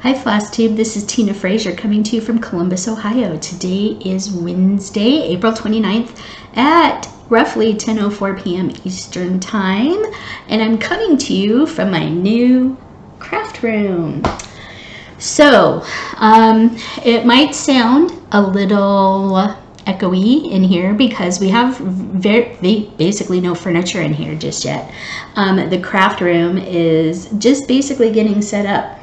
Hi FlossTube, this is Tina Frazier coming to you from Columbus, Ohio. Today is Wednesday, April 29th at roughly 10:04 p.m. Eastern Time, and I'm coming to you from my new craft room. So, it might sound a little echoey in here because we have basically no furniture in here just yet. The craft room is just basically getting set up.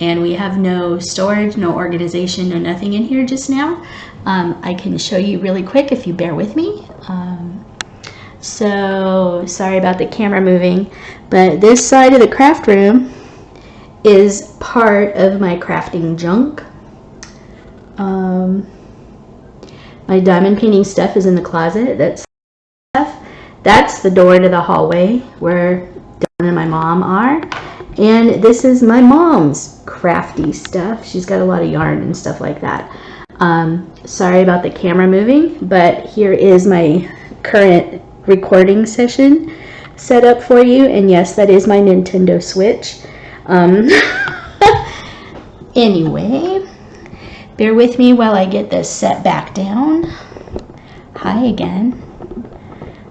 And we have no storage, no organization, no nothing in here just now. I can show you really quick if you bear with me. So sorry about the camera moving, but this side of the craft room is part of my crafting junk. My diamond painting stuff is in the closet. That's the door to the hallway where Dawn and my mom are. And this is my mom's crafty stuff. She's got a lot of yarn and stuff like that. Sorry about the camera moving, but here is my current recording session set up for you. And yes, that is my Nintendo Switch. Anyway, bear with me while I get this set back down. Hi again.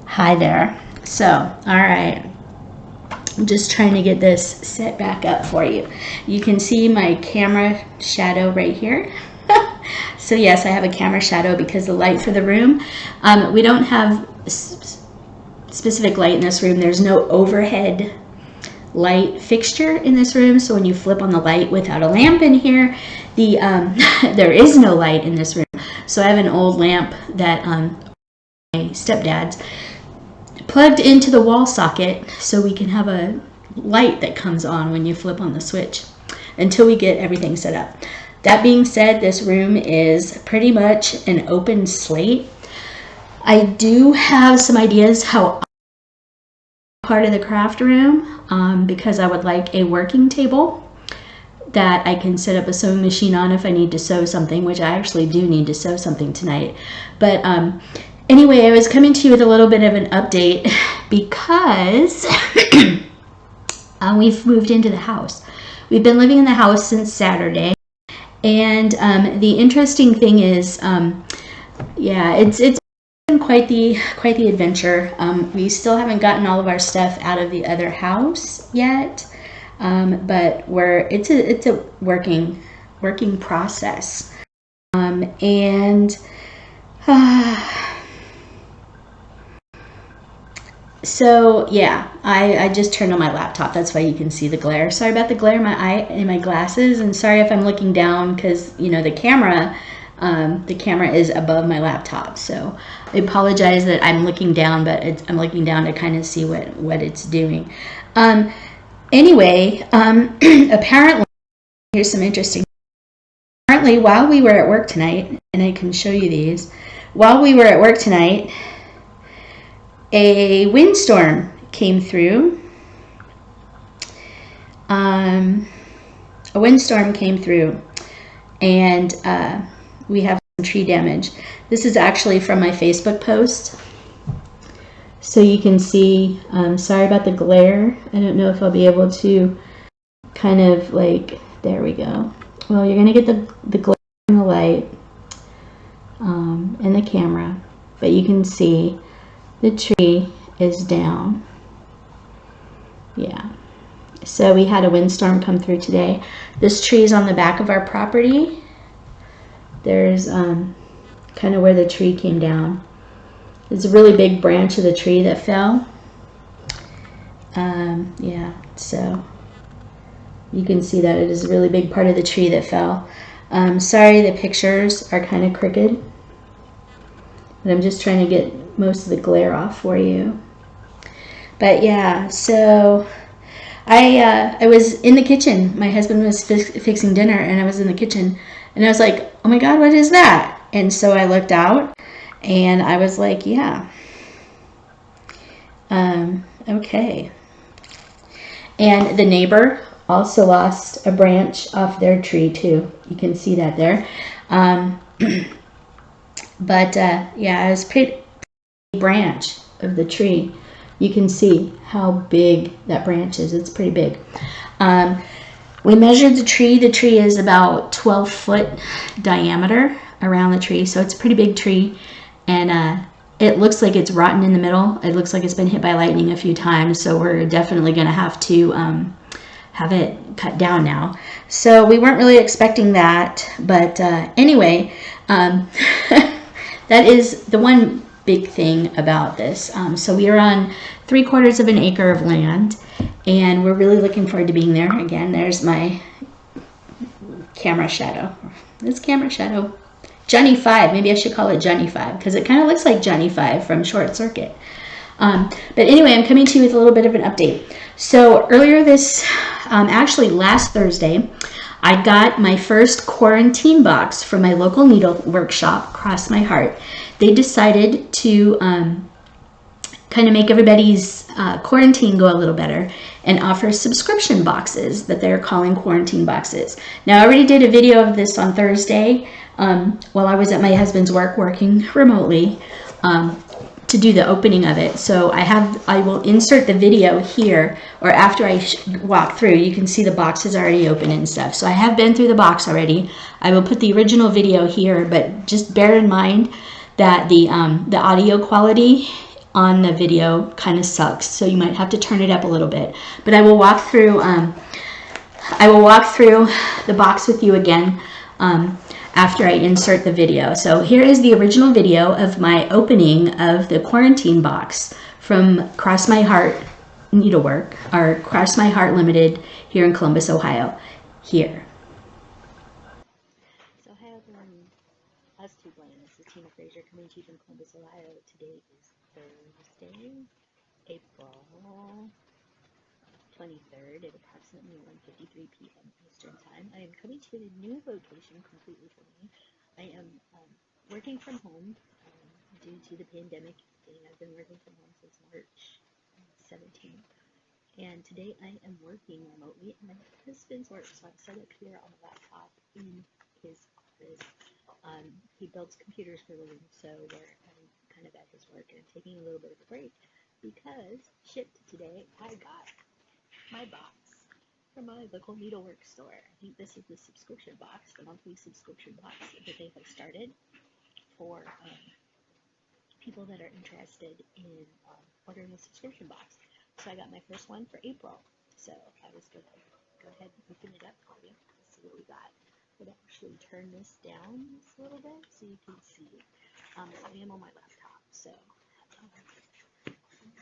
Hi there. So, all right. I'm just trying to get this set back up for you. You can see my camera shadow right here. So yes, I have a camera shadow because the light for the room, we don't have specific light in this room. There's no overhead light fixture in this room. So when you flip on the light without a lamp in here, there is no light in this room. So I have an old lamp that my stepdad's plugged into the wall socket so we can have a light that comes on when you flip on the switch until we get everything set up. That being said, this room is pretty much an open slate. I do have some ideas how part of the craft room because I would like a working table that I can set up a sewing machine on if I need to sew something, which I actually do need to sew something tonight. But anyway, I was coming to you with a little bit of an update because we've moved into the house. We've been living in the house since Saturday, and the interesting thing is, yeah, it's been quite the adventure. We still haven't gotten all of our stuff out of the other house yet, but it's a working process, and. So yeah, I just turned on my laptop. That's why you can see the glare. Sorry about the glare in my glasses, and sorry if I'm looking down because you know the camera is above my laptop. So I apologize that I'm looking down, but I'm looking down to kind of see what it's doing. Anyway, apparently here's some interesting. Apparently, while we were at work tonight, and I can show you these, while we were at work tonight, a windstorm came through. A windstorm came through, and we have some tree damage. This is actually from my Facebook post. So you can see, sorry about the glare. I don't know if I'll be able to kind of like, there we go. Well, you're going to get the glare from the light and the camera, but you can see the tree is down. Yeah. So we had a windstorm come through today. This tree is on the back of our property. There's kind of where the tree came down. There's a really big branch of the tree that fell. Yeah, so you can see that it is a really big part of the tree that fell. Sorry, the pictures are kind of crooked, but I'm just trying to get most of the glare off for you. But yeah, so I was in the kitchen. My husband was fixing dinner, and I was in the kitchen, and I was like, oh my God, what is that? And so I looked out, and I was like, yeah, okay. And the neighbor also lost a branch off their tree too. You can see that there. But yeah, it was pretty branch of the tree. You can see how big that branch is. It's pretty big. We measured the tree. The tree is about 12-foot diameter around the tree, so it's a pretty big tree, and it looks like it's rotten in the middle. It looks like it's been hit by lightning a few times, so we're definitely going to have to have it cut down now. So we weren't really expecting that, but anyway, that is the one big thing about this. So we are on 3/4 of an acre of land, and we're really looking forward to being there. Again, there's my camera shadow. This camera shadow. Johnny 5. Maybe I should call it Johnny 5 because it kind of looks like Johnny 5 from Short Circuit. But anyway, I'm coming to you with a little bit of an update. So earlier actually last Thursday, I got my first quarantine box from my local needle workshop, Cross My Heart. They decided to kind of make everybody's quarantine go a little better and offer subscription boxes that they're calling quarantine boxes. Now, I already did a video of this on Thursday while I was at my husband's work working remotely to do the opening of it. So I will insert the video here, or after I walk through, you can see the box is already open and stuff. So I have been through the box already. I will put the original video here, but just bear in mind that the audio quality on the video kind of sucks, so you might have to turn it up a little bit. But I will walk through the box with you again after I insert the video. So here is the original video of my opening of the quarantine box from Cross My Heart Needlework, or Cross My Heart Limited here in Columbus, Ohio. Here. So hi everyone, FlossTube land. This is Tina Fraser coming to you from Columbus, Ohio. Today is Thursday, April 23rd at approximately 1:53 p.m. Eastern Time. I am coming to a new location completely for me. I am working from home due to the pandemic. I've been working from home since March 17th. And today I am working remotely at my husband's work. So I'm set up here on the laptop in his office. He builds computers for a living, so I'm kind of at his work, and I'm taking a little bit of a break because shipped today I got my box from my local needlework store. I think this is the subscription box, the monthly subscription box that they have started for people that are interested in ordering a subscription box. So I got my first one for April. So I was going to go ahead and open it up for you. Let's see what we got. I'm going to actually turn this down just a little bit so you can see. I am on my laptop, so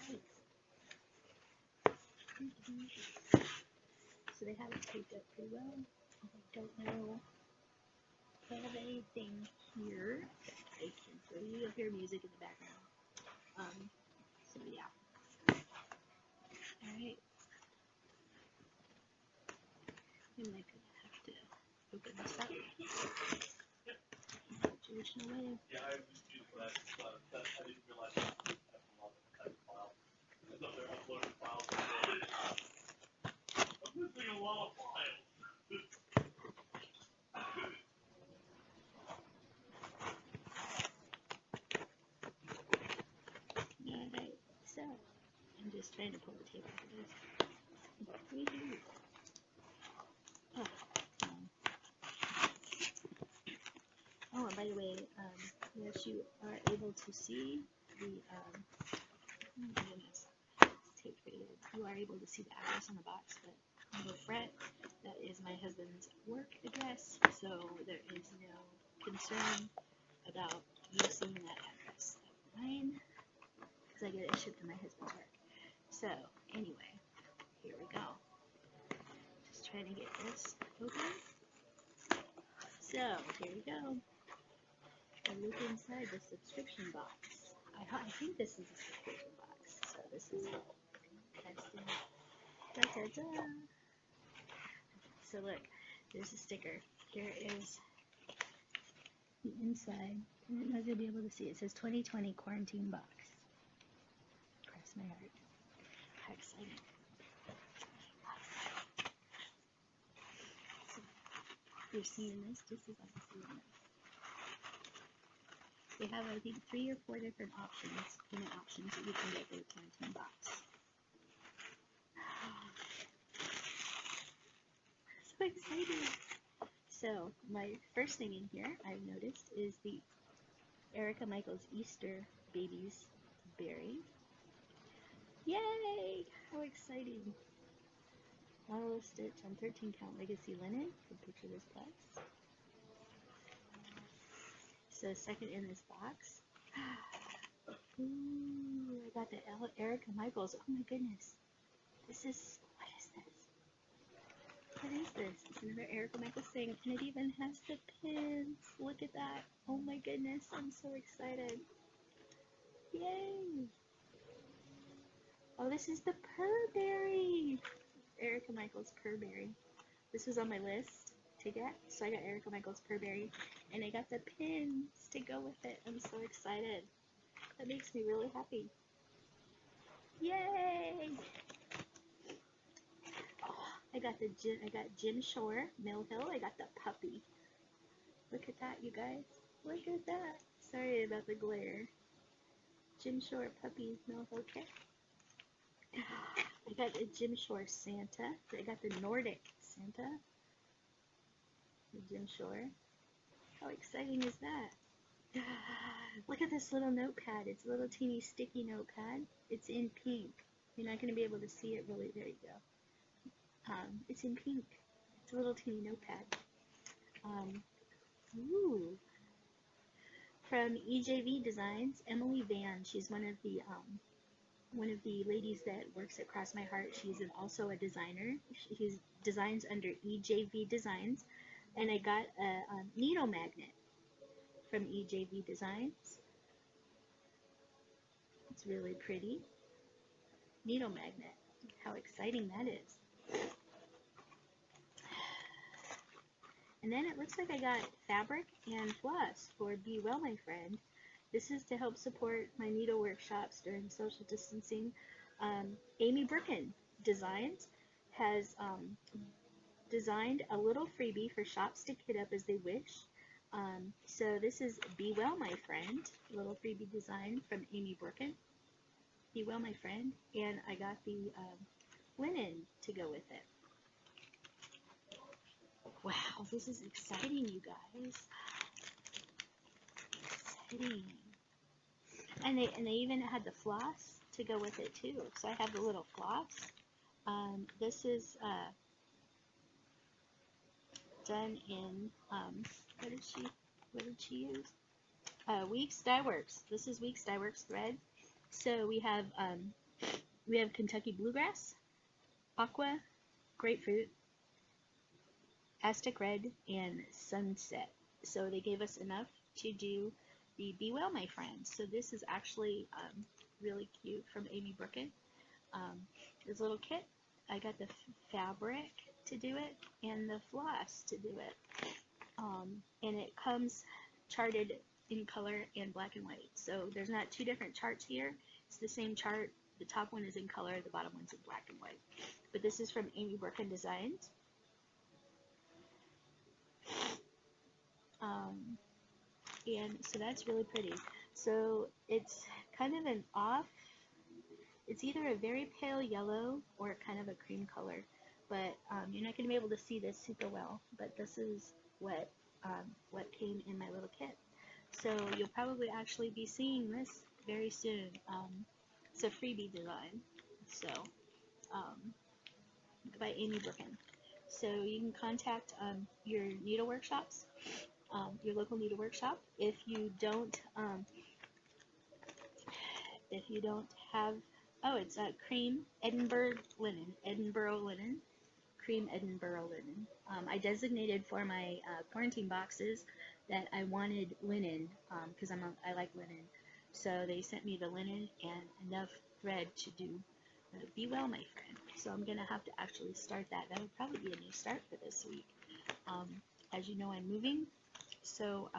right. So they have it taped up pretty well. I don't know if I have anything here that I can play. You'll hear music in the background. So yeah. Alright. I might have to open this up. Traditional way. Yeah, I just used that. I didn't realize that. They're uploading files. I'm missing a lot of files. Alright, so I'm just trying to pull the tape out of this. Oh, and by the way, yes, you are able to see the, oh my goodness, it's taped pretty good. You are able to see the address on the box, but on the front, that is my husband's work address, so there is no concern about you seeing that address of mine, because I get it shipped to my husband's work. So, anyway, here we go. Just trying to get this open. So, here we go. I look inside the subscription box. I think this is a subscription box. So this is testing. Da-da-da. So look, there's a sticker. Here is the inside. I don't know if you'll be able to see. It says 2020 quarantine box. Cross my heart. How exciting. So, if you're seeing this, this is I'm seeing this. They have, I think, 3 or 4 different payment options that you can get for the quarantine box. So so excited. So my first thing in here I've noticed is the Erica Michaels Easter Babies Berry. Yay! How exciting! Monolith stitch on 13 count legacy linen. Can picture this plus. So second in this box. Ooh, I got the Erica Michaels. Oh my goodness. This is, what is this? What is this? It's another Erica Michaels thing, and it even has the pins. Look at that. Oh my goodness, I'm so excited. Yay! Oh, this is the Purberry. Erica Michaels Purberry. This was on my list to get, so I got Erica Michaels Purberry, and I got the pins to go with it. I'm so excited. That makes me really happy. Yay! Oh, I got Jim Shore, Mill Hill. I got the puppy. Look at that, you guys. Look at that. Sorry about the glare. Jim Shore puppy, Mill Hill kit. I got the Jim Shore Santa. I got the Nordic Santa. The Jim Shore. How exciting is that? Look at this little notepad. It's a little teeny sticky notepad. It's in pink. You're not going to be able to see it really. There you go. It's in pink. It's a little teeny notepad. Ooh. From EJV Designs, Emily Van. She's one of the ladies that works at Cross My Heart. She's also a designer. She designs under EJV Designs. And I got a needle magnet from EJV Designs. It's really pretty. Needle magnet. How exciting that is. And then it looks like I got fabric and floss for Be Well, My Friend. This is to help support my needle workshops during social distancing. Amy Brooken Designs has designed a little freebie for shops to kit up as they wish. So this is Be Well, My Friend, a little freebie design from Amy Brooken. Be Well, My Friend. And I got the linen to go with it. Wow, this is exciting, you guys. Exciting. And they even had the floss to go with it too. So I have the little floss. This is done in what did she use? Weeks Dye Works. This is Weeks Dye Works thread. So we have Kentucky Bluegrass, Aqua, Grapefruit, Aztec Red, and Sunset. So they gave us enough to do the Be Well, My Friend. So this is actually really cute from Amy Brooken. This little kit. I got the fabric to do it and the floss to do it. And it comes charted in color and black and white. So there's not two different charts here. It's the same chart. The top one is in color, the bottom one's in black and white. But this is from Amy Brooken Designs. And so that's really pretty. So it's kind of an off, it's either a very pale yellow or kind of a cream color, but you're not going to be able to see this super well, but this is what came in my little kit. So you'll probably actually be seeing this very soon. It's a freebie design, so by Amy Brooken. So you can contact your needle workshops, your local needle workshop. If you don't have, oh, it's cream Edinburgh linen, cream Edinburgh linen. I designated for my quarantine boxes that I wanted linen because I like linen. So they sent me the linen and enough thread to do Be Well, My Friend. So I'm gonna have to actually start that. That would probably be a new start for this week. As you know, I'm moving, so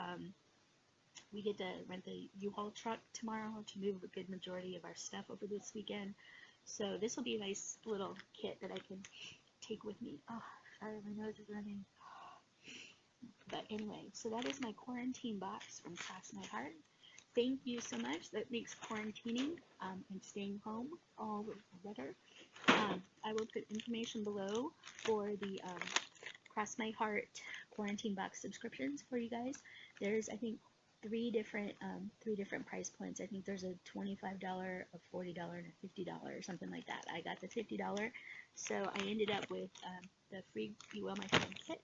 we get to rent the U-Haul truck tomorrow to move a good majority of our stuff over this weekend. So this will be a nice little kit that I can take with me. Oh, sorry, my nose is running. But anyway, so that is my quarantine box from Cross My Heart. Thank you so much. That makes quarantining and staying home all better. I will put information below for the Cross My Heart quarantine box subscriptions for you guys. There's, I think, three different price points. I think there's a $25, a $40, and a $50 or something like that. I got the $50, so I ended up with the free Be Well My Friend kit,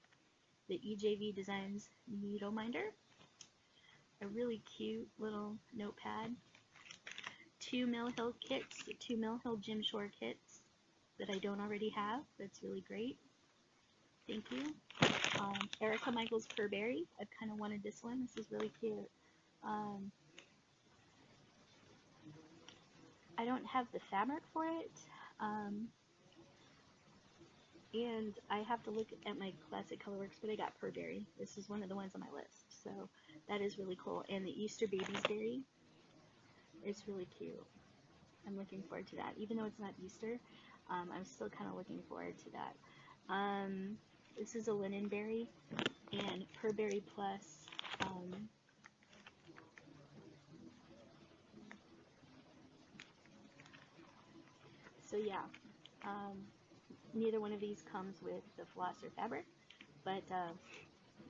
the EJV Designs needle minder, a really cute little notepad, two Mill Hill kits, two Mill Hill Gym Shore kits that I don't already have. That's really great. Thank you. Erica Michaels Burberry. I've kind of wanted this one. This is really cute. I don't have the fabric for it, and I have to look at my Classic Colorworks, but I got Burberry. This is one of the ones on my list, so that is really cool. And the Easter Baby's Berry is really cute. I'm looking forward to that. Even though it's not Easter, I'm still kind of looking forward to that. This is a Linen Berry and Burberry Plus. So yeah, neither one of these comes with the floss or fabric, but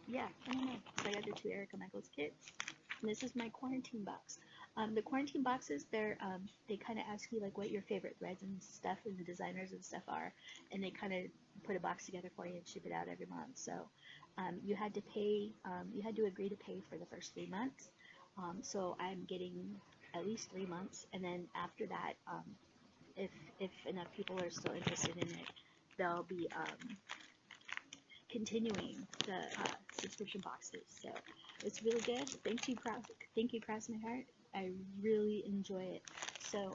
yeah, I don't know. So I got the two Erica Michaels kits, and this is my quarantine box. The quarantine boxes, they kind of ask you like what your favorite threads and stuff and the designers and stuff are, and they kind of put a box together for you and ship it out every month. So you had to pay, you had to agree to pay for the first 3 months. So I'm getting at least 3 months, and then after that, if enough people are still interested in it, they'll be continuing the subscription boxes. So it's really good. Thank you, Cross My Heart. I really enjoy it. So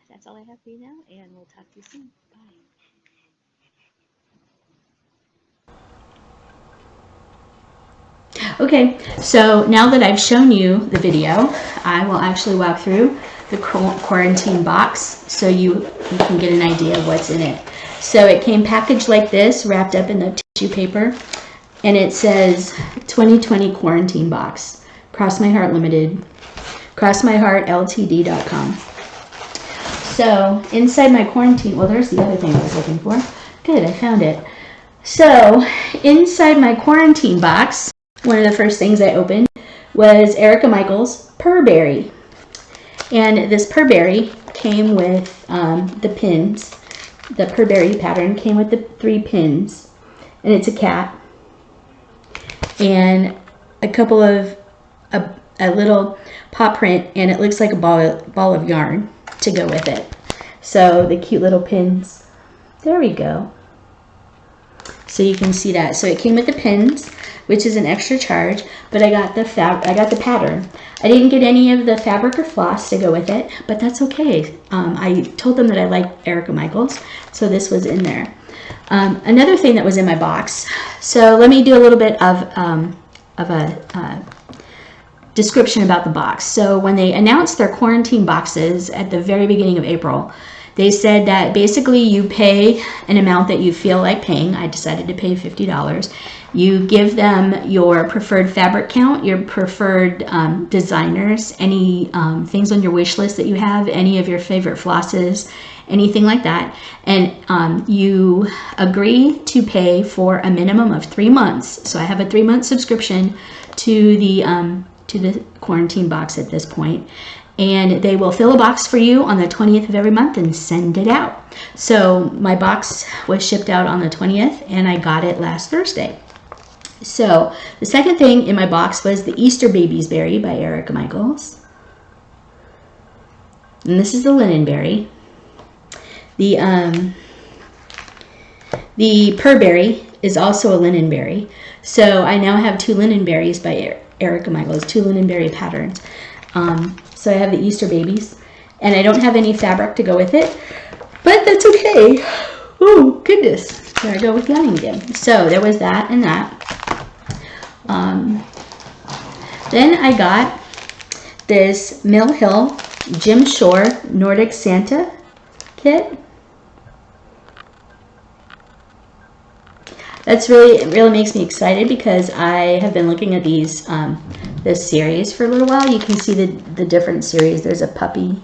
that's all I have for you now, and we'll talk to you soon. Bye. Okay, so now that I've shown you the video, I will actually walk through the quarantine box so you can get an idea of what's in it. So it came packaged like this, wrapped up in the tissue paper, and it says 2020 quarantine box, Cross My Heart Limited, crossmyheartltd.com. So inside my quarantine, well, there's the other thing I was looking for. Good, I found it. So inside my quarantine box, one of the first things I opened was Erica Michaels Burberry. And this Burberry came with the pins. The Burberry pattern came with the 3 pins. And it's a cat. And a couple of, a little paw print, and it looks like a ball of yarn to go with it. So the cute little pins. There we go. So you can see that. So it came with the pins, which is an extra charge, but I got the pattern. I didn't get any of the fabric or floss to go with it, but that's okay. I told them that I like Erica Michaels, so this was in there. Another thing that was in my box, so let me do a little bit of a description about the box. So when they announced their quarantine boxes at the very beginning of April, they said that basically you pay an amount that you feel like paying. I decided to pay $50. You give them your preferred fabric count, your preferred designers, any things on your wish list that you have, any of your favorite flosses, anything like that. And you agree to pay for a minimum of 3 months. So I have a 3-month subscription to the quarantine box at this point. And they will fill a box for you on the 20th of every month and send it out. So my box was shipped out on the 20th, and I got it last Thursday. So the second thing in my box was the Easter Baby's Berry by Erica Michaels. And this is the Linen Berry. The Burberry is also a linen berry. So I now have 2 linen berries by Erica Michaels, 2 linen berry patterns. So I have the Easter babies, and I don't have any fabric to go with it, but that's okay. Oh, goodness. There I go with yawning again. So there was that and that. Then I got this Mill Hill Gym Shore Nordic Santa kit. That's it really makes me excited because I have been looking at this series for a little while. You can see the different series. There's a puppy,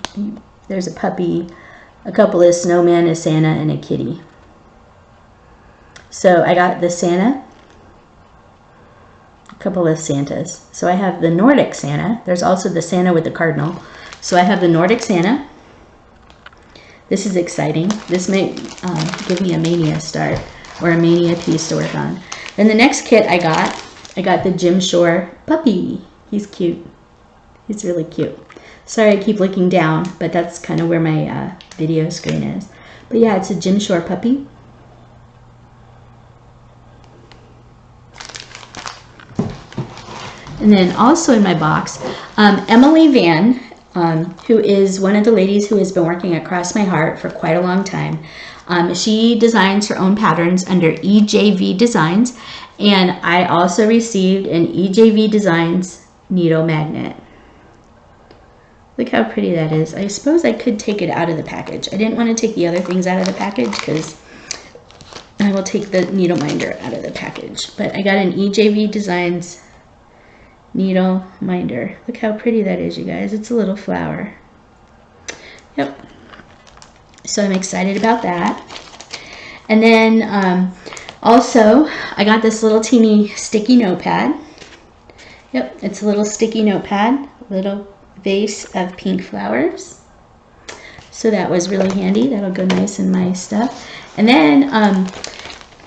a couple of snowmen, a Santa, and a kitty. So I got the Santa, a couple of Santas. So I have the Nordic Santa. There's also the Santa with the cardinal. So I have the Nordic Santa. This is exciting. This may give me a mania start or a mania piece to work on. Then the next kit I got the Jim Shore puppy. He's cute. He's really cute. Sorry I keep looking down, but that's kind of where my video screen is. But yeah, it's a Jim Shore puppy. And then also in my box, Emily Van, who is one of the ladies who has been working at Cross My Heart for quite a long time. She designs her own patterns under EJV Designs, and I also received an EJV Designs needle magnet. Look how pretty that is. I suppose I could take it out of the package. I didn't want to take the other things out of the package because I will take the needle minder out of the package. But I got an EJV Designs needle minder. Look how pretty that is, you guys. It's a little flower. Yep. So I'm excited about that. And then also I got this little teeny sticky notepad. Yep, it's a little sticky notepad, little vase of pink flowers. So that was really handy. That'll go nice in my stuff. And then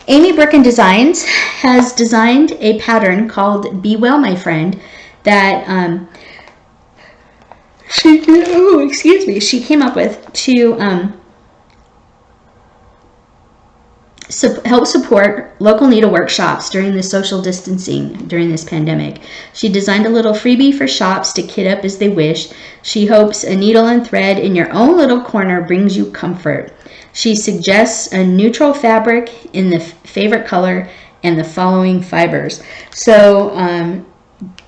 Amy Birkin Designs has designed a pattern called Be Well, My Friend, that she came up with to help support local needle workshops during the social distancing during this pandemic. She designed a little freebie for shops to kit up as they wish. She hopes a needle and thread in your own little corner brings you comfort. She suggests a neutral fabric in the favorite color and the following fibers. So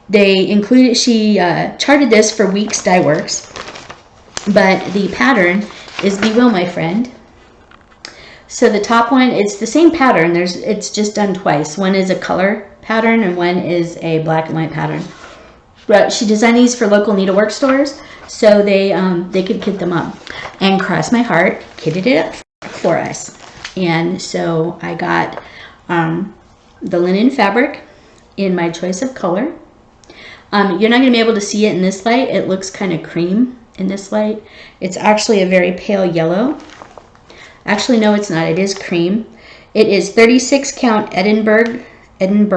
they included, she charted this for Weeks Dye Works, but the pattern is Be Well, My Friend. So the top one, it's the same pattern. It's just done twice. One is a color pattern and one is a black and white pattern. But she designed these for local needlework stores, so they could kit them up. And Cross My Heart kitted it up for us. And so I got the linen fabric in my choice of color. You're not going to be able to see it in this light. It looks kind of cream in this light. It's actually a very pale yellow. Actually, no, it's not. It is cream. It is 36 count Edinburgh linen.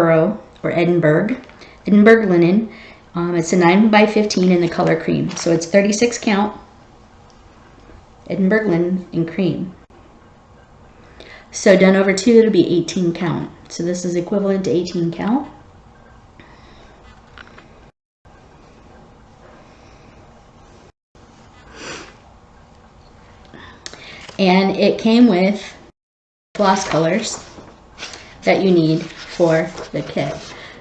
It's a 9x15 in the color cream. So it's 36 count Edinburgh linen in cream. So done over 2, it'll be 18 count. So this is equivalent to 18 count. And it came with floss colors that you need for the kit.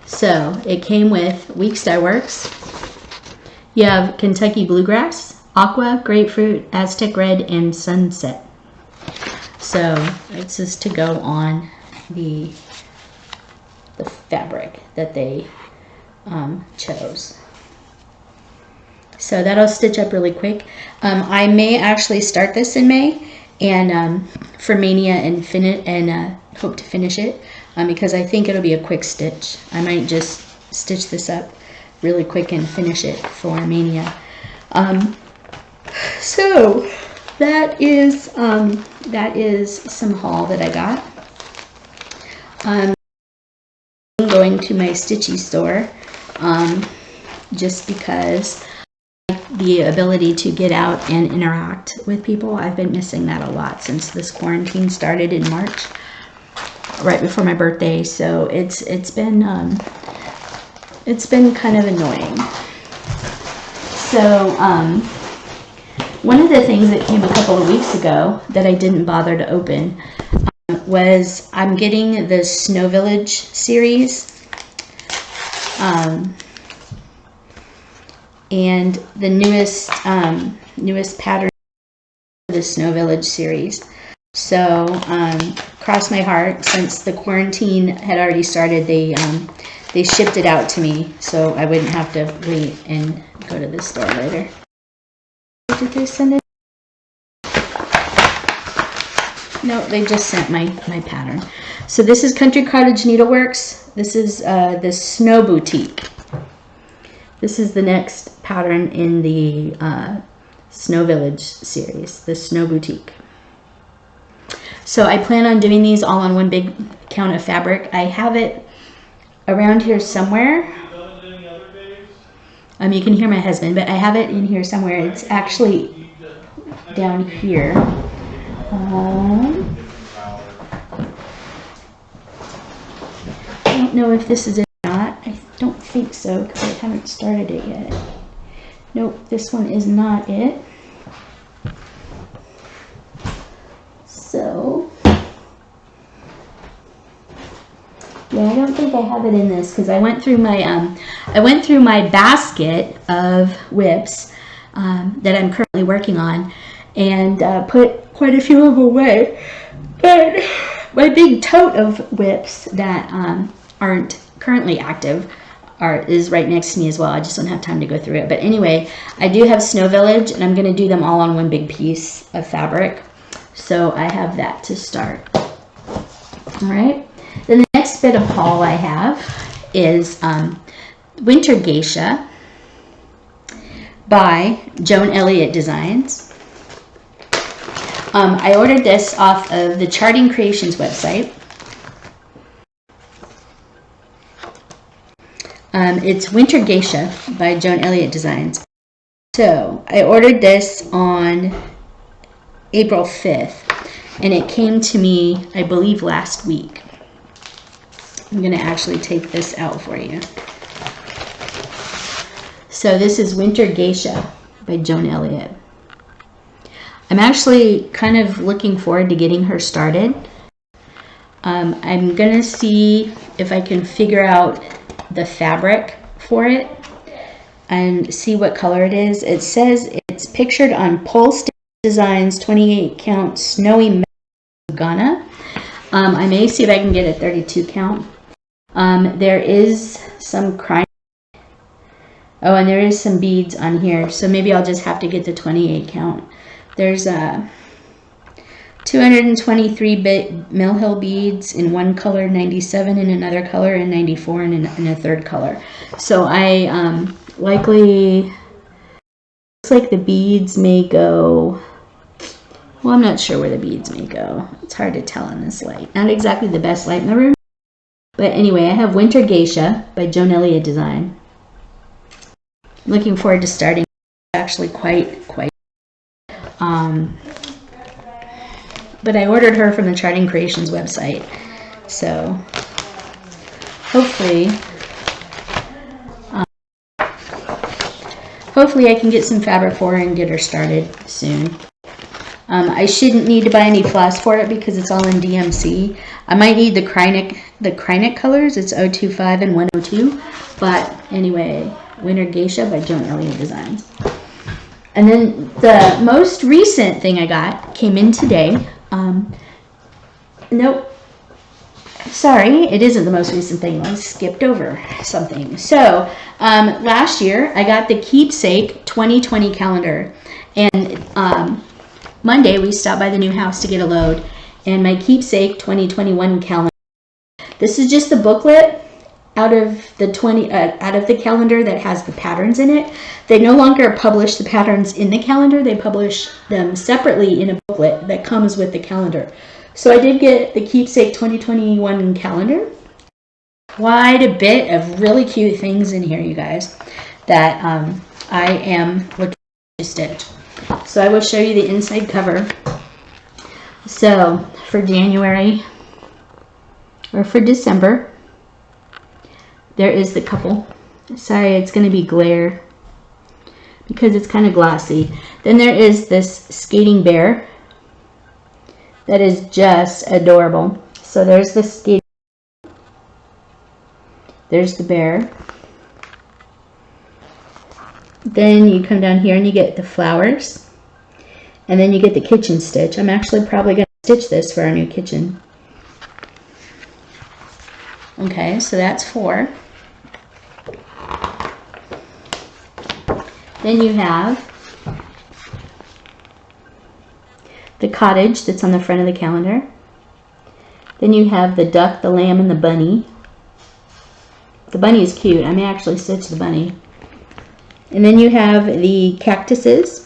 So it came with Weeks Dye Works. You have Kentucky Bluegrass, Aqua, Grapefruit, Aztec Red, and Sunset. So this is to go on the fabric that they chose. So that'll stitch up really quick. I may actually start this in May and for Mania and hope to finish it because I think it'll be a quick stitch. I might just stitch this up really quick and finish it for Mania. So that is some haul that I got. I'm going to my Stitchy store just because the ability to get out and interact with people. I've been missing that a lot since this quarantine started in March, right before my birthday. So it's been kind of annoying. So one of the things that came a couple of weeks ago that I didn't bother to open was I'm getting the Snow Village series. And the newest pattern of the Snow Village series. So Cross My Heart, since the quarantine had already started, they shipped it out to me so I wouldn't have to wait and go to the store later. Did they send it? No, they just sent my pattern. So this is Country Cottage Needleworks. This is the Snow Boutique. This is the next pattern in the Snow Village series, the Snow Boutique. So I plan on doing these all on one big count of fabric. I have it around here somewhere. You can hear my husband, but I have it in here somewhere. It's actually down here. I don't know if this is it or not. I don't think so because I haven't started it yet. Nope, this one is not it. So, yeah, I don't think I have it in this because I went through my basket of whips that I'm currently working on and put quite a few of them away. But my big tote of whips that aren't currently active is right next to me as well. I just don't have time to go through it. But anyway, I do have Snow Village, and I'm going to do them all on one big piece of fabric. So I have that to start. All right. Then the next bit of haul I have is Winter Geisha by Joan Elliott Designs. I ordered this off of the Charting Creations website. It's Winter Geisha by Joan Elliott Designs. So I ordered this on April 5th, and it came to me, I believe, last week. I'm going to actually take this out for you. So this is Winter Geisha by Joan Elliott. I'm actually kind of looking forward to getting her started. I'm going to see if I can figure out the fabric for it and see what color it is. It says it's pictured on Pole Stitch Designs 28 count Snowy Ghana. I may see if I can get a 32 count. There is some crine. Oh, and there is some beads on here, so maybe I'll just have to get the 28 count. There's 223 Mill Hill beads in one color, 97 in another color, and 94 in a third color. So I likely, looks like the beads may go, well, I'm not sure where the beads may go. It's hard to tell in this light. Not exactly the best light in the room. But anyway, I have Winter Geisha by Joan Elliott Design. Looking forward to starting. Actually quite. But I ordered her from the Charting Creations website. So hopefully I can get some fabric for her and get her started soon. I shouldn't need to buy any floss for it because it's all in DMC. I might need the Krynic colors. It's 025 and 102. But anyway, Winter Geisha by Joan Elliott Designs. And then the most recent thing I got came in today. Nope. Sorry, it isn't the most recent thing. I skipped over something. So last year I got the Keepsake 2020 calendar. And Monday we stopped by the new house to get a load. And my Keepsake 2021 calendar. This is just the booklet out of the calendar that has the patterns in it. They no longer publish the patterns in the calendar. They publish them separately in a booklet that comes with the calendar. So I did get the Keepsake 2021 calendar. Quite a bit of really cute things in here, you guys, that I am looking to stitch. So I will show you the inside cover. So for January, or for December, there is the couple. Sorry, it's going to be glare because it's kind of glossy. Then there is this skating bear that is just adorable. So there's the skating, there's the bear. Then you come down here and you get the flowers, and then you get the kitchen stitch. I'm actually probably going to stitch this for our new kitchen. Okay, so that's 4. Then you have the cottage that's on the front of the calendar. Then you have the duck, the lamb, and the bunny. The bunny is cute. I may actually stitch the bunny. And then you have the cactuses,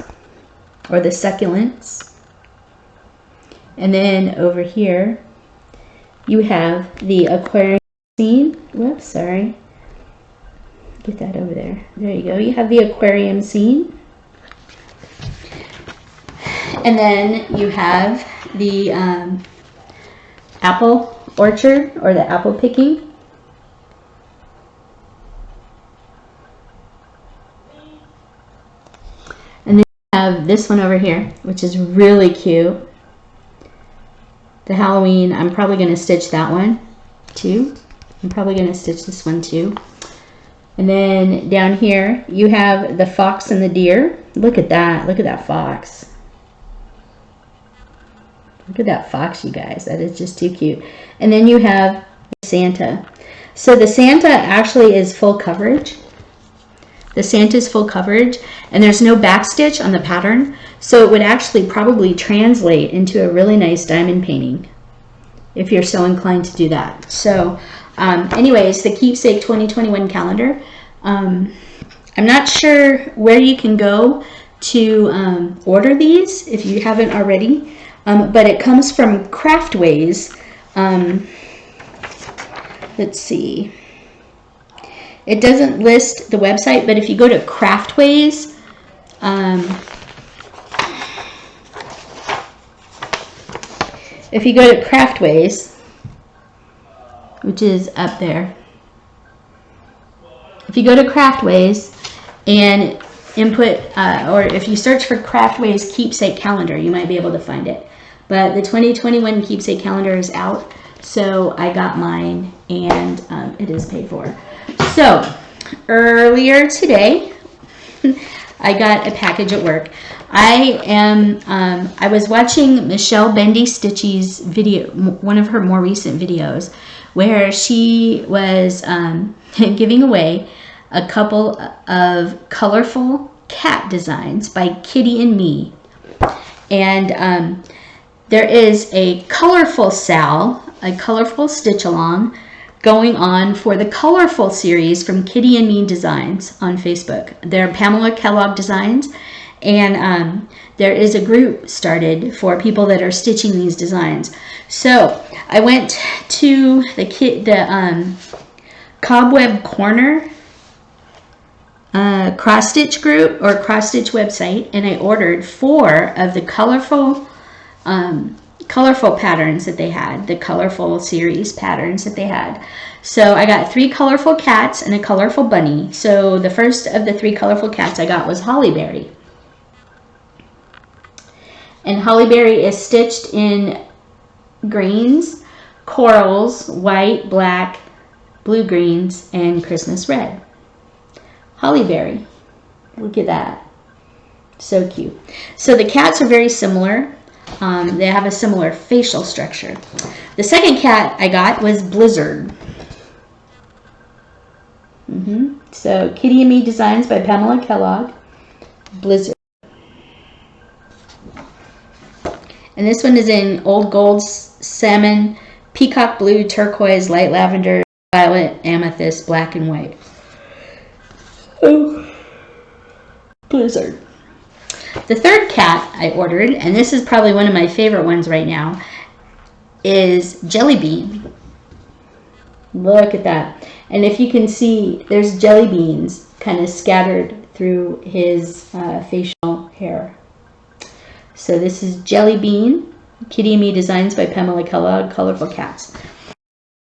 or the succulents. And then over here, you have the aquarium scene. Whoops, sorry. Get that over there. There you go. You have the aquarium scene. And then you have the apple orchard, or the apple picking. And then you have this one over here, which is really cute. The Halloween, I'm probably going to stitch that one too. I'm probably going to stitch this one too. And then down here, you have the fox and the deer. Look at that. Look at that fox. Look at that fox, you guys. That is just too cute. And then you have Santa. So the Santa actually is full coverage. The Santa is full coverage, and there's no back stitch on the pattern. So it would actually probably translate into a really nice diamond painting if you're so inclined to do that. So anyways, the Keepsake 2021 calendar. I'm not sure where you can go to order these if you haven't already, but it comes from Craftways. Let's see. It doesn't list the website, but if you go to Craftways, if you go to Craftways, which is up there, if you go to Craftways and input, or if you search for Craftways Keepsake Calendar, you might be able to find it. But the 2021 Keepsake Calendar is out, so I got mine, and it is paid for. So earlier today, I got a package at work. I was watching Michelle Bendy Stitchy's video, one of her more recent videos, where she was giving away a couple of colorful cat designs by Kitty and Me. And there is a colorful Sal, a colorful stitch along going on for the Colorful series from Kitty and Me Designs on Facebook. They're Pamela Kellogg Designs, and there is a group started for people that are stitching these designs. So I went to the Cobweb Corner cross stitch group or cross stitch website, and I ordered 4 of the colorful patterns that they had, the Colorful series patterns that they had. So I got 3 colorful cats and a colorful bunny. So the first of the 3 colorful cats I got was Hollyberry. And Hollyberry is stitched in greens, corals, white, black, blue greens, and Christmas red. Hollyberry. Look at that. So cute. So the cats are very similar. They have a similar facial structure. The second cat I got was Blizzard. So Kitty and Me Designs by Pamela Kellogg. Blizzard. And this one is in Old Gold, Salmon, Peacock Blue, Turquoise, Light Lavender, Violet, Amethyst, Black, and White. Oh, Blizzard. The third cat I ordered, and this is probably one of my favorite ones right now, is Jelly Bean. Look at that. And if you can see, there's jelly beans kind of scattered through his facial hair. So this is Jelly Bean, Kitty and Me Designs by Pamela Kellogg, Colorful Cats.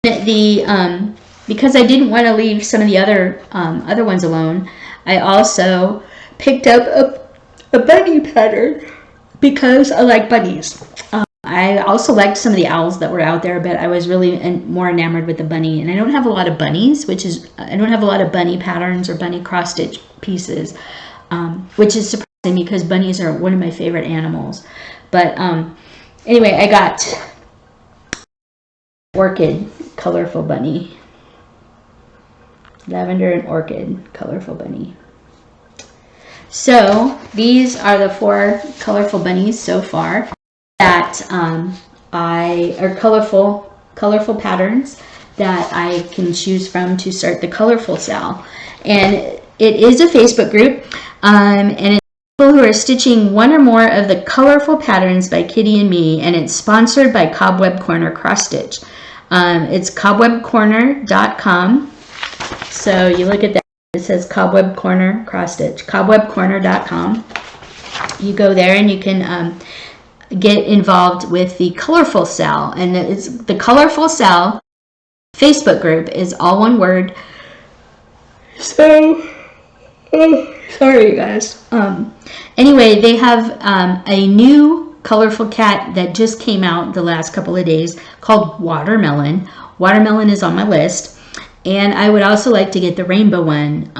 Because I didn't want to leave some of the other ones alone, I also picked up a bunny pattern because I like bunnies. I also liked some of the owls that were out there, but I was really more enamored with the bunny. And I don't have a lot of bunnies, I don't have a lot of bunny patterns or bunny cross stitch pieces, which is surprising because bunnies are one of my favorite animals. But anyway, I got orchid colorful bunny. Lavender and orchid colorful bunny. So these are the 4 colorful bunnies so far. that are colorful patterns that I can choose from to start the colorful cell. And it is a Facebook group, and it's people who are stitching one or more of the colorful patterns by Kitty and me, and it's sponsored by Cobweb Corner Cross Stitch. It's cobwebcorner.com. So you look at that, it says Cobweb Corner Cross Stitch, cobwebcorner.com. You go there and you can get involved with the colorful cell, and it's the colorful cell Facebook group is all one word. So sorry you guys. Anyway, they have a new colorful cat that just came out the last couple of days called Watermelon. Watermelon is on my list, and I would also like to get the rainbow one.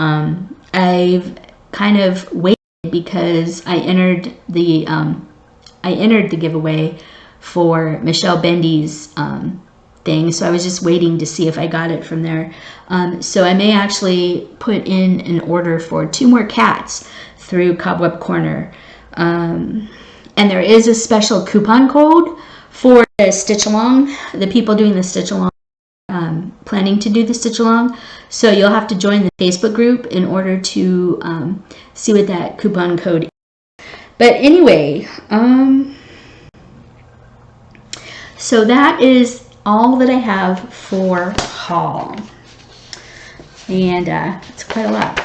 I've kind of waited because I entered the giveaway for Michelle Bendy's thing, so I was just waiting to see if I got it from there. So I may actually put in an order for 2 more cats through Cobweb Corner. And there is a special coupon code for the stitch along, the people doing the stitch along, planning to do the stitch along. So you'll have to join the Facebook group in order to see what that coupon code is. But anyway, so that is all that I have for haul, and it's quite a lot.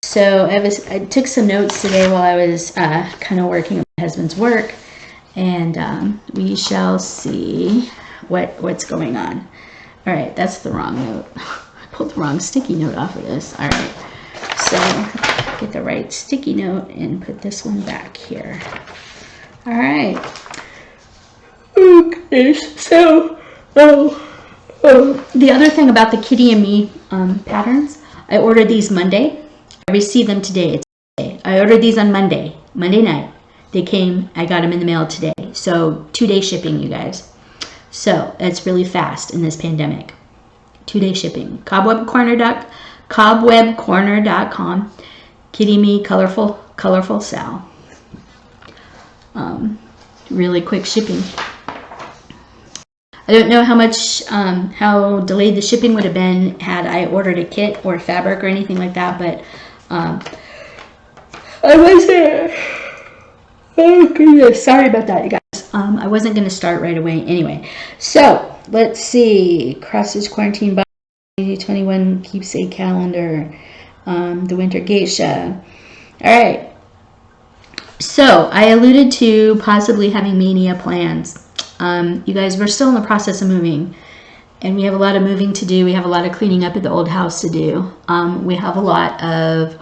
So I took some notes today while I was kind of working on my husband's work, and we shall see what's going on. All right, that's the wrong note. I pulled the wrong sticky note off of this. All right, so get the right sticky note and put this one back here. All right. Okay, so the other thing about the Kitty and me patterns, I ordered these Monday. I received them today. It's Monday. I ordered these on Monday night. They came, I got them in the mail today. So 2-day shipping, you guys. So that's really fast in this pandemic. 2-day shipping. Cobwebcorner.com. Kitty me colorful Sal. Really quick shipping. I don't know how much, how delayed the shipping would have been had I ordered a kit or fabric or anything like that, but I wasn't, oh goodness, sorry about that, you guys. I wasn't going to start right away anyway. So, let's see, Cross Stitch Quarantine by 2021 Keepsake Calendar, the Winter Geisha. Alright, so I alluded to possibly having mania plans. You guys, we're still in the process of moving, and we have a lot of moving to do. We have a lot of cleaning up at the old house to do. We have a lot of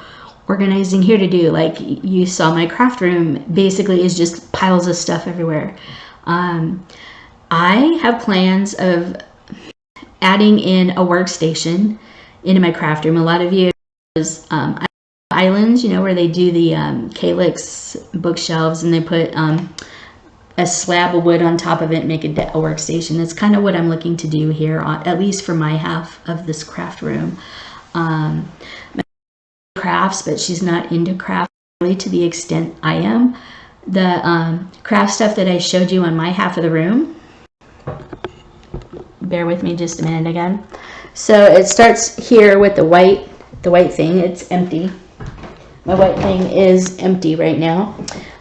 organizing here to do. Like you saw, my craft room basically is just piles of stuff everywhere. I have plans of adding in a workstation into my craft room. A lot of you islands, you know, where they do the calyx bookshelves, and they put a slab of wood on top of it and make a workstation. That's kind of what I'm looking to do here, at least for my half of this craft room. My crafts, but she's not into craft really to the extent I am. The craft stuff that I showed you on my half of the room. Bear with me just a minute again. So it starts here with the white thing. It's empty. My white thing is empty right now.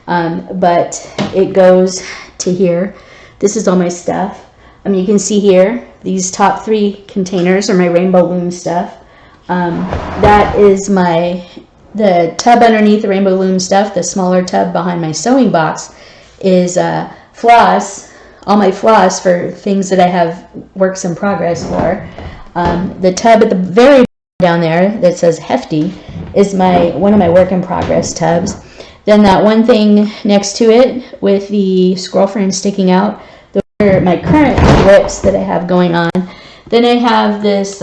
But it goes to here. This is all my stuff. You can see here, these top 3 containers are my rainbow loom stuff. That is the tub underneath the rainbow loom stuff. The smaller tub behind my sewing box is floss, all my floss for things that I have works in progress for. The tub at the very down there that says Hefty is one of my work in progress tubs. Then that one thing next to it with the scroll frame sticking out, those are my current whips that I have going on. Then I have this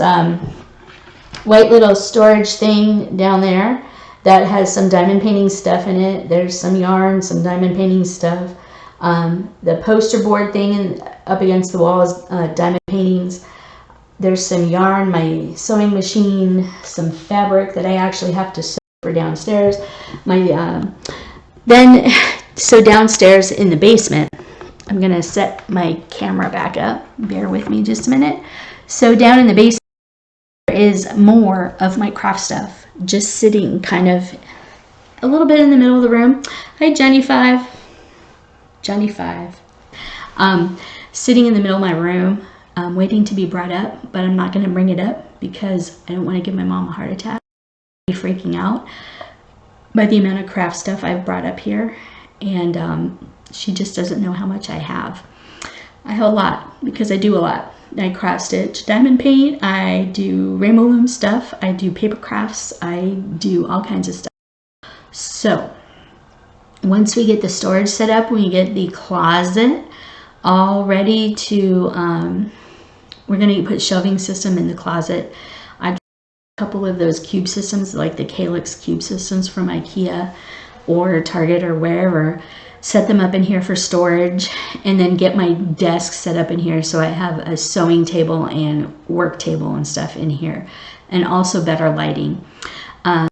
white little storage thing down there that has some diamond painting stuff in it. There's some yarn, some diamond painting stuff. The poster board thing up against the wall is diamond paintings. There's some yarn, my sewing machine, some fabric that I actually have to sew for downstairs. So downstairs in the basement, I'm gonna set my camera back up. Bear with me just a minute. So down in the basement there is more of my craft stuff, just sitting kind of a little bit in the middle of the room. Hi, Johnny 5. Johnny 5. Sitting in the middle of my room, waiting to be brought up, but I'm not gonna bring it up because I don't want to give my mom a heart attack. I'm freaking out by the amount of craft stuff I've brought up here, and she just doesn't know how much I have. I have a lot because I do a lot. I craft stitch, diamond paint, I do rainbow loom stuff, I do paper crafts, I do all kinds of stuff. So once we get the storage set up, we get the closet all ready to, we're going to put shelving system in the closet. I got a couple of those cube systems, like the Calyx cube systems from IKEA or Target or wherever, set them up in here for storage, and then get my desk set up in here so I have a sewing table and work table and stuff in here, and also better lighting. I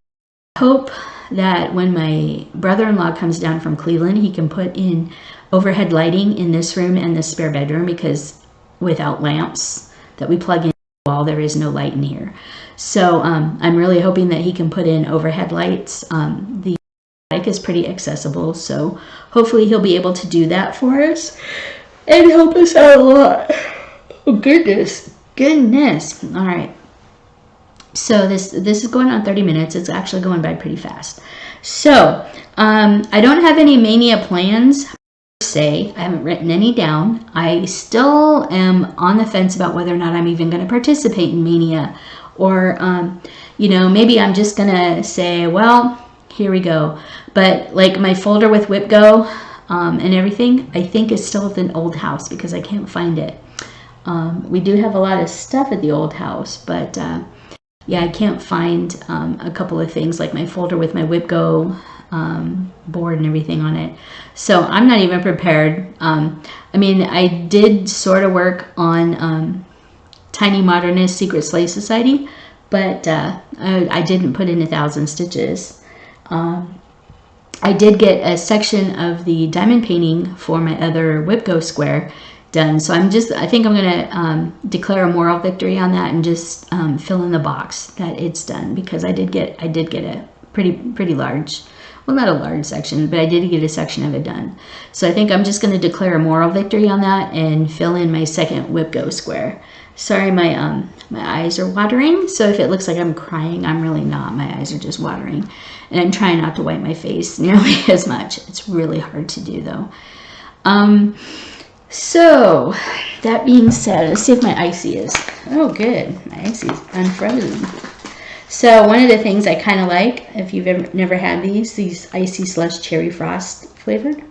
hope that when my brother-in-law comes down from Cleveland, he can put in overhead lighting in this room and the spare bedroom, because without lamps that we plug in the wall, there is no light in here. So I'm really hoping that he can put in overhead lights. The attic is pretty accessible, so hopefully he'll be able to do that for us and help us out a lot. Oh, goodness. All right. So this is going on 30 minutes. It's actually going by pretty fast. So I don't have any Mania plans per se. I haven't written any down. I still am on the fence about whether or not I'm even going to participate in Mania, or you know, maybe I'm just gonna say, well, here we go. But like my folder with WhipGo and everything, I think is still at the old house because I can't find it. We do have a lot of stuff at the old house, but yeah, I can't find a couple of things like my folder with my WhipGo board and everything on it. So I'm not even prepared. I mean, I did sort of work on Tiny Modernist Secret Slave Society, but I didn't put in 1,000 stitches. I did get a section of the diamond painting for my other WhipGo square done, so I think I'm gonna declare a moral victory on that and just fill in the box that it's done, because I did get a pretty large, well, not a large section, but I did get a section of it done. So I think I'm just going to declare a moral victory on that and fill in my second WhipGo square. Sorry, my eyes are watering, so if it looks like I'm crying, I'm really not. My eyes are just watering, and I'm trying not to wipe my face nearly as much. It's really hard to do, though. So that being said, let's see if my icy is. Oh, good. My icy's unfrozen. So one of the things I kind of like, if you've never had these icy slush cherry frost flavored,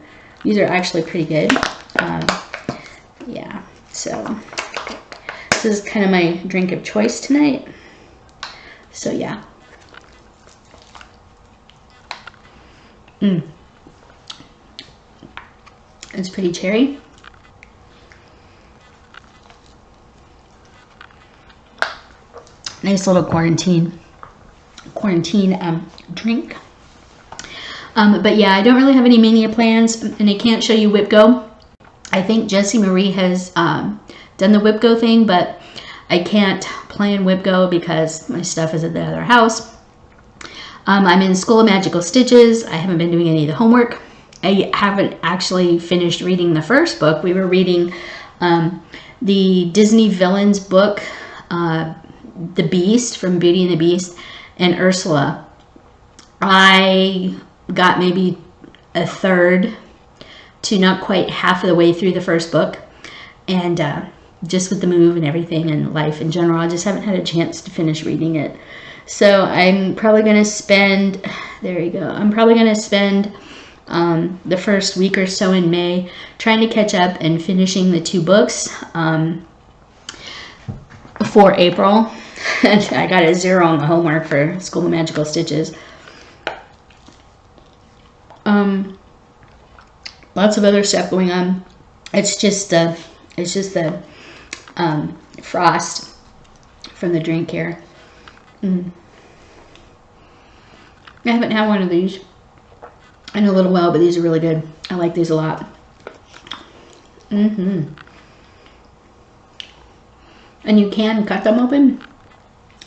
these are actually pretty good. Yeah, so this is kind of my drink of choice tonight. So yeah. It's pretty cherry. Nice little quarantine drink. But yeah, I don't really have any Mania plans, and I can't show you WhipGo. I think Jessie Marie has done the WhipGo thing, but I can't plan WhipGo because my stuff is at the other house. I'm in School of Magical Stitches. I haven't been doing any of the homework. I haven't actually finished reading the first book. We were reading the Disney villains book, The Beast, from Beauty and the Beast, and Ursula. I got maybe a third to not quite half of the way through the first book, and just with the move and everything and life in general, I just haven't had a chance to finish reading it. So I'm probably going to spend, there you go, I'm probably going to spend the first week or so in May trying to catch up and finishing the 2 books for April. I got a 0 on the homework for School of Magical Stitches. Lots of other stuff going on. It's just the frost from the drink here. I haven't had one of these in a little while, but these are really good. I like these a lot. And you can cut them open.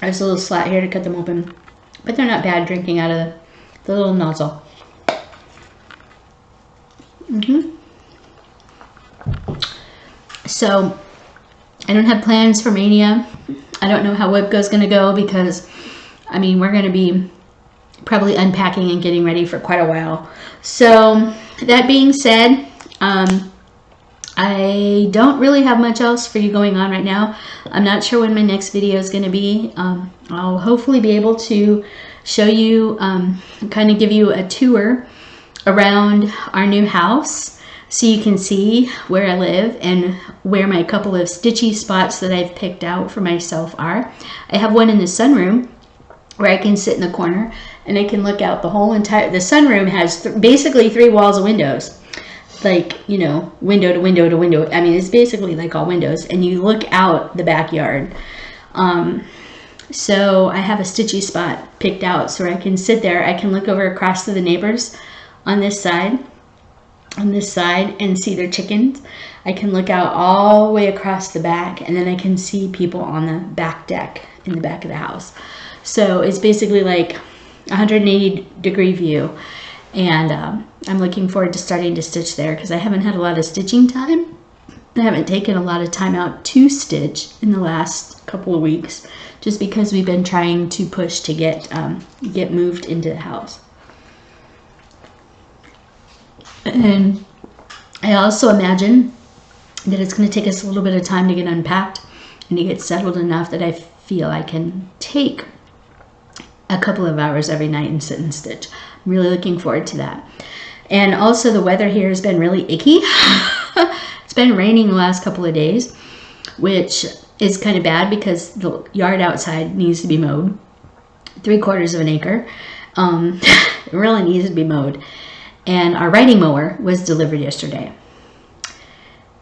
There's a little slat here to cut them open. But they're not bad drinking out of the little nozzle. So, I don't have plans for Mania. I don't know how Webgo's going to go because, I mean, we're going to be probably unpacking and getting ready for quite a while. So, that being said, I don't really have much else for you going on right now. I'm not sure when my next video is going to be. I'll hopefully be able to show you, kind of give you a tour around our new house so you can see where I live and where my couple of stitchy spots that I've picked out for myself are. I have one in the sunroom where I can sit in the corner and I can look out the whole entire, the sunroom has basically 3 walls of windows. Like, you know, window to window to window. I mean, it's basically like all windows, and you look out the backyard. So I have a stitchy spot picked out so I can sit there. I can look over across to the neighbors on this side, and see their chickens. I can look out all the way across the back, and then I can see people on the back deck in the back of the house. So it's basically like 180-degree view. And I'm looking forward to starting to stitch there because I haven't had a lot of stitching time. I haven't taken a lot of time out to stitch in the last couple of weeks just because we've been trying to push to get moved into the house. And I also imagine that it's going to take us a little bit of time to get unpacked and to get settled enough that I feel I can take a couple of hours every night and sit and stitch. I'm really looking forward to that. And also the weather here has been really icky. It's been raining the last couple of days, which is kind of bad because the yard outside needs to be mowed. 3/4 of an acre. It really needs to be mowed. And our riding mower was delivered yesterday.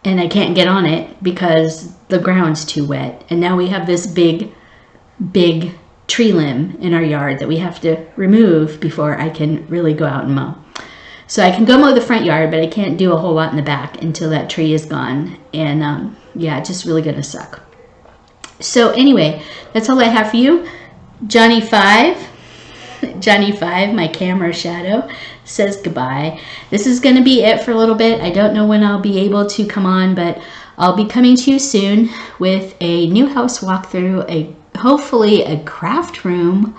And I can't get on it because the ground's too wet. And now we have this big tree limb in our yard that we have to remove before I can really go out and mow. So I can go mow the front yard, but I can't do a whole lot in the back until that tree is gone. And yeah, it's just really gonna suck. So anyway, that's all I have for you. Johnny 5, my camera shadow, says goodbye. This is gonna be it for a little bit. I don't know when I'll be able to come on, but I'll be coming to you soon with a new house walkthrough, hopefully a craft room,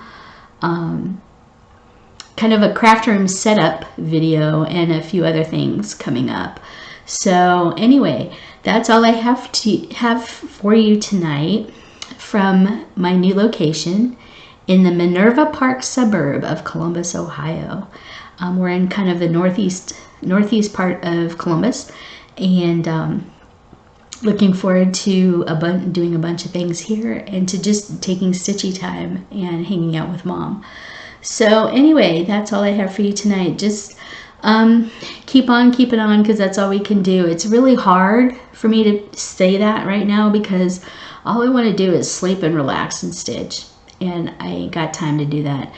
kind of a craft room setup video, and a few other things coming up. So anyway, that's all I have for you tonight from my new location in the Minerva Park suburb of Columbus, Ohio. We're in kind of the northeast part of Columbus, and looking forward to doing a bunch of things here and to just taking stitchy time and hanging out with Mom. So anyway, that's all I have for you tonight. Just keep on keeping on because that's all we can do. It's really hard for me to say that right now because all I want to do is sleep and relax and stitch, and I ain't got time to do that.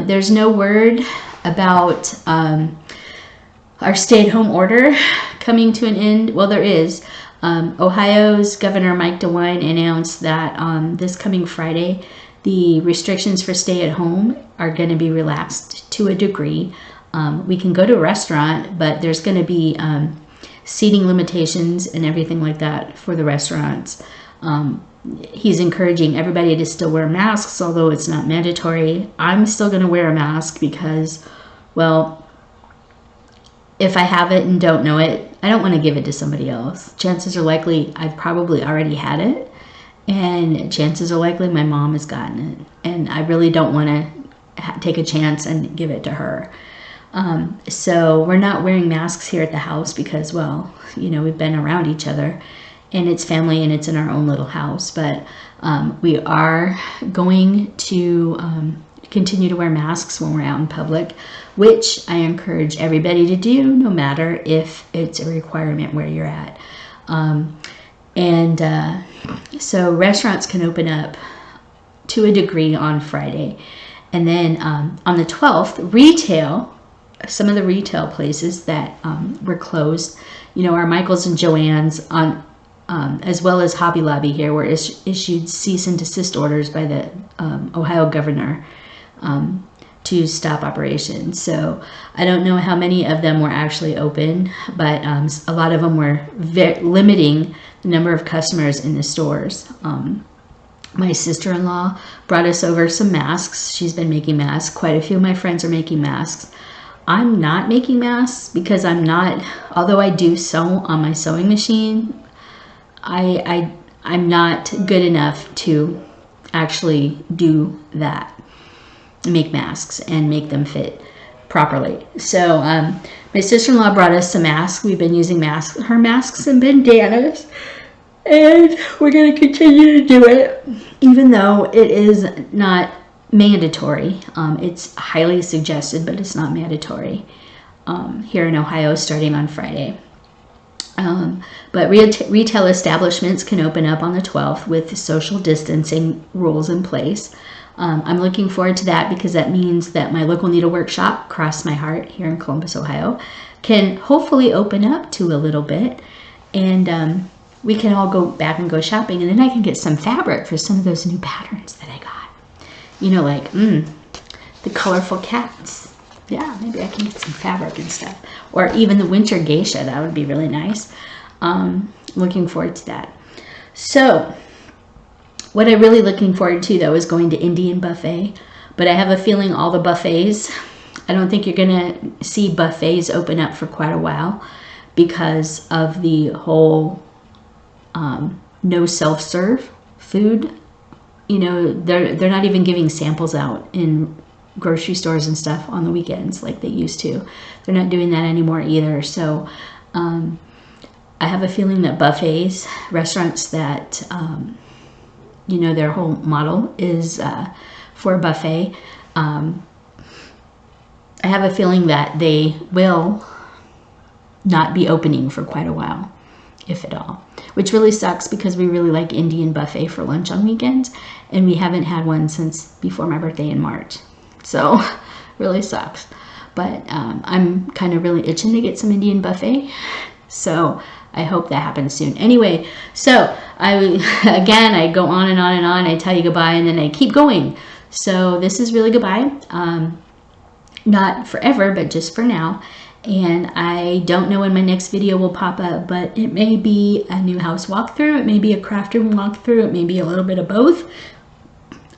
There's no word about our stay-at-home order coming to an end. Well, there is. Ohio's Governor Mike DeWine announced that this coming Friday, the restrictions for stay-at-home are going to be relaxed to a degree. We can go to a restaurant, but there's going to be seating limitations and everything like that for the restaurants. He's encouraging everybody to still wear masks, although it's not mandatory. I'm still going to wear a mask because, well, if I have it and don't know it, I don't want to give it to somebody else. Chances are likely I've probably already had it, and chances are likely my mom has gotten it, and I really don't want to take a chance and give it to her. So we're not wearing masks here at the house because, well, you know, we've been around each other, and it's family, and it's in our own little house. But we are going to continue to wear masks when we're out in public, which I encourage everybody to do, no matter if it's a requirement where you're at. So restaurants can open up to a degree on Friday. And then on the 12th, retail some of the retail places that were closed. You know, our Michaels and Joann's on, as well as Hobby Lobby here, were issued cease and desist orders by the Ohio governor to stop operations. So I don't know how many of them were actually open, but a lot of them were limiting the number of customers in the stores. My sister-in-law brought us over some masks. She's been making masks. Quite a few of my friends are making masks. I'm not making masks because I'm not, although I do sew on my sewing machine, I'm not good enough to actually do that, make masks and make them fit properly. So my sister-in-law brought us some masks. We've been using her masks and bandanas, and we're going to continue to do it, even though it is not mandatory. It's highly suggested, but it's not mandatory here in Ohio starting on Friday. But retail establishments can open up on the 12th with social distancing rules in place. I'm looking forward to that because that means that my local needlework shop, Cross My Heart, here in Columbus, Ohio, can hopefully open up to a little bit, and we can all go back and go shopping, and then I can get some fabric for some of those new patterns that I got. You know, like the colorful cats. Yeah, maybe I can get some fabric and stuff. Or even the winter geisha. That would be really nice. Looking forward to that. So what I'm really looking forward to, though, is going to Indian buffet. But I have a feeling all the buffets, I don't think you're going to see buffets open up for quite a while because of the whole no self-serve food. You know, they're not even giving samples out in grocery stores and stuff on the weekends like they used to. They're not doing that anymore either. So I have a feeling that buffets, restaurants that, you know, their whole model is for a buffet, I have a feeling that they will not be opening for quite a while, if at all, which really sucks because we really like Indian buffet for lunch on weekends, and we haven't had one since before my birthday in March. So really sucks. But I'm kind of really itching to get some Indian buffet, so I hope that happens soon. Anyway, so I go on and on and on. I tell you goodbye, and then I keep going. So this is really goodbye. Not forever, but just for now. And I don't know when my next video will pop up, but it may be a new house walkthrough, it may be a craft room walkthrough, it may be a little bit of both.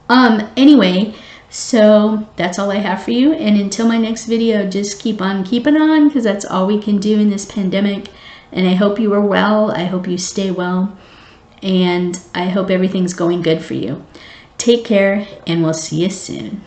Anyway, so that's all I have for you. And until my next video, just keep on keeping on, because that's all we can do in this pandemic. And I hope you are well. I hope you stay well. And I hope everything's going good for you. Take care, and we'll see you soon.